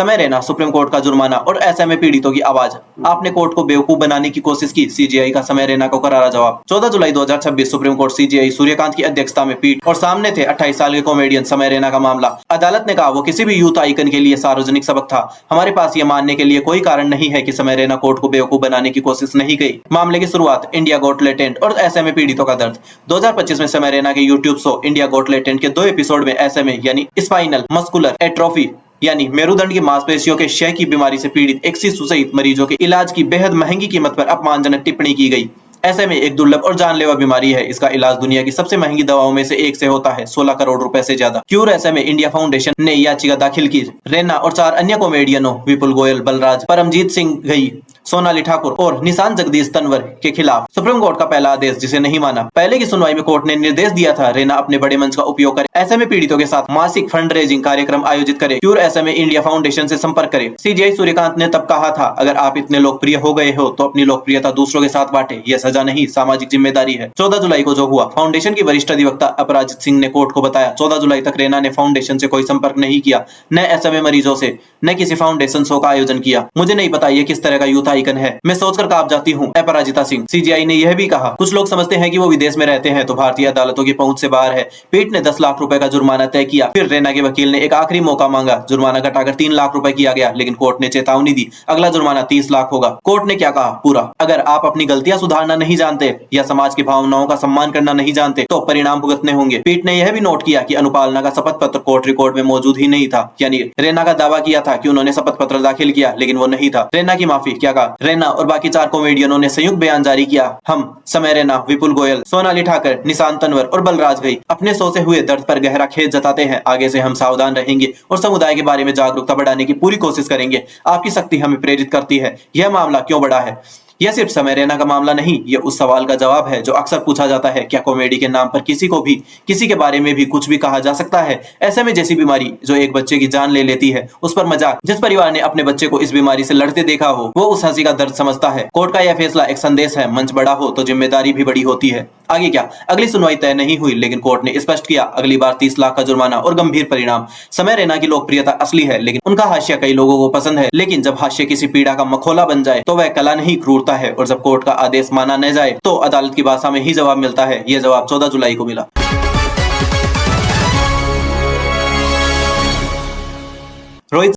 समय Raina, supreme court का जुर्माना और ऐसे में पीड़ितों की आवाज। आपने कोर्ट को बेवकूफ बनाने की कोशिश की, सीजीआई का समय रैना को करारा जवाब। 14 जुलाई 2026 सुप्रीम कोर्ट सीजीआई सूर्यकांत की अध्यक्षता में पीठ और सामने थे 28 साल के कॉमेडियन समय रैना का मामला। अदालत ने कहा वो किसी भी यूथ आइकन के लिए सार्वजनिक सबक था। हमारे पास ये मानने के लिए कोई कारण नहीं है कि समय रैना कोर्ट को बेवकूफ बनाने की कोशिश नहीं की। मामले की शुरुआत इंडिया गॉट लेटेंट और ऐसे में पीड़ितों का दर्द। 2025 में समय रैना के YouTube show India got latent के 2 एपिसोड में ऐसे में यानी स्पाइनल मस्कुलर एट्रोफी यानी मेरुदंड की मांसपेशियों के क्षय की बीमारी से पीड़ित 1 शिशु सहित मरीजों के इलाज की बेहद महंगी कीमत पर अपमानजनक टिप्पणी की गई। ऐसे में एक दुर्लभ और जानलेवा बीमारी है। इसका इलाज दुनिया की सबसे महंगी दवाओं में से एक से होता है, 16 करोड़ रुपए से ज्यादा। क्यूर ऐसे में इंडिया फाउंडेशन ने याचिका दाखिल की। रैना और 4 अन्य कॉमेडियनों विपुल गोयल, बलराज, परमजीत सिंह घई, सोनाली ठाकुर और निशान जगदीश तंवर के खिलाफ सुप्रीम कोर्ट का पहला आदेश, जिसे नहीं माना। पहले की सुनवाई में कोर्ट ने निर्देश दिया था रैना अपने बड़े मंच का उपयोग करे, ऐसे में पीड़ितों के साथ मासिक फंड रेजिंग कार्यक्रम आयोजित करे, क्यूर ऐसे में इंडिया फाउंडेशन से संपर्क करे। सीजीआई सूर्यकांत ने तब कहा था, अगर आप इतने लोकप्रिय हो गए हो तो अपनी लोकप्रियता दूसरों के साथ बांटे, यह सजा नहीं सामाजिक जिम्मेदारी है। 14 जुलाई को जो हुआ, फाउंडेशन की वरिष्ठ अधिवक्ता अपराजित सिंह ने कोर्ट को बताया 14 जुलाई तक रैना ने फाउंडेशन से कोई संपर्क नहीं किया, न ऐसे में मरीजों से, न किसी फाउंडेशन शो का आयोजन किया। मुझे नहीं पता ये किस तरह का यूथ आइकन है, मैं सोचकर कांप जाती हूँ, अपराजिता सिंह। सीजीआई ने यह भी कहा, कुछ लोग समझते हैं कि वो विदेश में रहते हैं तो भारतीय अदालतों की पहुंच से बाहर है। पीठ ने 10 लाख रुपए का जुर्माना तय किया। फिर रैना के वकील ने एक आखिरी मौका मांगा, जुर्माना घटाकर 3 लाख रुपए किया गया, लेकिन कोर्ट ने चेतावनी दी, अगला जुर्माना 30 लाख होगा। कोर्ट ने क्या कहा पूरा, अगर आप अपनी गलतियां सुधारना नहीं जानते या समाज की भावनाओं का सम्मान करना नहीं जानते तो परिणाम भुगतने होंगे। पीठ ने यह भी नोट किया कि अनुपालना का शपथ पत्र कोर्ट रिकॉर्ड में मौजूद ही नहीं था, यानी रैना का दावा किया था कि उन्होंने शपथ पत्र दाखिल किया, लेकिन वो नहीं था। रैना की माफी क्या कहा, रैना और बाकी 4 कॉमेडियनों ने संयुक्त बयान जारी किया। हम समय रैना, विपुल गोयल, सोनाली ठाकर, निशान तंवर और बलराज घई अपने सो से हुए दर्द पर गहरा खेद जताते हैं। आगे से हम सावधान रहेंगे और समुदाय के बारे में जागरूकता बढ़ाने की पूरी कोशिश करेंगे। आपकी शक्ति हमें प्रेरित करती है। यह मामला क्यों बड़ा है? यह सिर्फ समय रैना का मामला नहीं, यह उस सवाल का जवाब है जो अक्सर पूछा जाता है, क्या कॉमेडी के नाम पर किसी को भी, किसी के बारे में भी कुछ भी कहा जा सकता है? ऐसे में जैसी बीमारी जो एक बच्चे की जान ले लेती है, उस पर मजाक। जिस परिवार ने अपने बच्चे को इस बीमारी से लड़ते देखा हो, वो उस हंसी का दर्द समझता है। कोर्ट का यह फैसला एक संदेश है, मंच बड़ा हो तो जिम्मेदारी भी बड़ी होती है। आगे क्या? अगली सुनवाई तय नहीं हुई, लेकिन कोर्ट ने स्पष्ट किया, अगली बार 30 लाख का जुर्माना और गंभीर परिणाम। समय रैना की लोकप्रियता असली है, लेकिन उनका हास्य कई लोगों को पसंद है। लेकिन जब हास्य किसी पीड़ा का मखौला बन जाए तो वह कला नहीं, क्रूरता है। और जब कोर्ट का आदेश माना न जाए तो अदालत की भाषा में ही जवाब मिलता है। यह जवाब 14 जुलाई को मिला। रोहित